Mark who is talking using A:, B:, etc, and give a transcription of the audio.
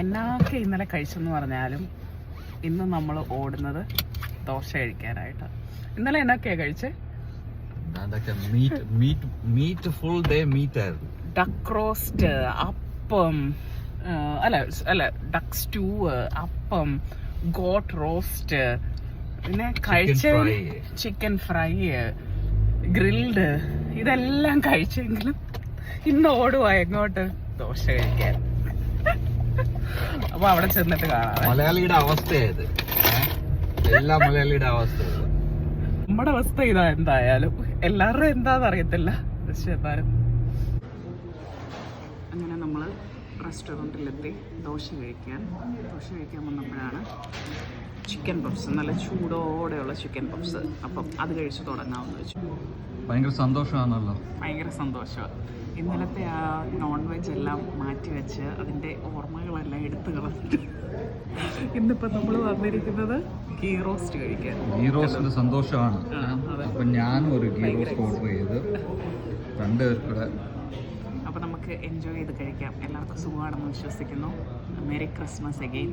A: എന്നൊക്കെ ഇന്നലെ കഴിച്ചെന്ന് പറഞ്ഞാലും ഇന്ന് നമ്മൾ ഓടുന്നത് ദോശ കഴിക്കാനായിട്ട്. ഇന്നലെ എന്നൊക്കെയാ കഴിച്ചേ? ഡക്ക് റോസ്റ്റ്, അപ്പം, അല്ല ഡക്ക് സ്റ്റൂ, അപ്പം, ഗോട്ട് റോസ്റ്റ്, പിന്നെ കഴിച്ച ചിക്കൻ ഫ്രൈ, ഗ്രിൽഡ്, ഇതെല്ലാം കഴിച്ചെങ്കിലും ഇന്ന് ഓടുവാ എങ്ങോട്ട്? ദോശ കഴിക്കാൻ. അപ്പൊ അവിടെ ചെന്നിട്ട് കാണാം.
B: മലയാളിയുടെ അവസ്ഥയായത്, എല്ലാ മലയാളിയുടെ അവസ്ഥ.
A: നമ്മുടെ അവസ്ഥ ഇതാ. എന്തായാലും എല്ലാവരുടെയും എന്താന്ന് അറിയത്തില്ല, പക്ഷെ എന്നാലും. അങ്ങനെ നമ്മൾ റെസ്റ്റോറൻറ്റിലെത്തി ദോശ കഴിക്കാൻ വന്നപ്പോഴാണ് ചിക്കൻ പപ്സ്, നല്ല ചൂടോടെയുള്ള ചിക്കൻ പപ്സ്. അപ്പം അത് കഴിച്ച് തുടങ്ങാമെന്ന് വെച്ചു.
B: ഭയങ്കര സന്തോഷമാണല്ലോ.
A: ഭയങ്കര സന്തോഷമാണ്. ഇന്നലത്തെ ആ നോൺ വെജ് എല്ലാം മാറ്റി വെച്ച് അതിൻ്റെ ഓർമ്മകളെല്ലാം എടുത്തു കളഞ്ഞിട്ട് ഇന്നിപ്പോൾ നമ്മൾ വന്നിരിക്കുന്നത് ഗീ റോസ്റ്റ് കഴിക്കാൻ.
B: ഗീ റോസ്റ്റിന്റെ സന്തോഷമാണ്. അപ്പം ഞാനും ഒരു ഗീ റോസ്റ്റ് ഓർഡർ ചെയ്ത് രണ്ടുപേർക്കൂടെ.
A: അപ്പോൾ നമുക്ക് എൻജോയ് ചെയ്ത് കഴിക്കാം. എല്ലാവർക്കും സുഖമാണെന്ന് വിശ്വസിക്കുന്നു. Merry Christmas again.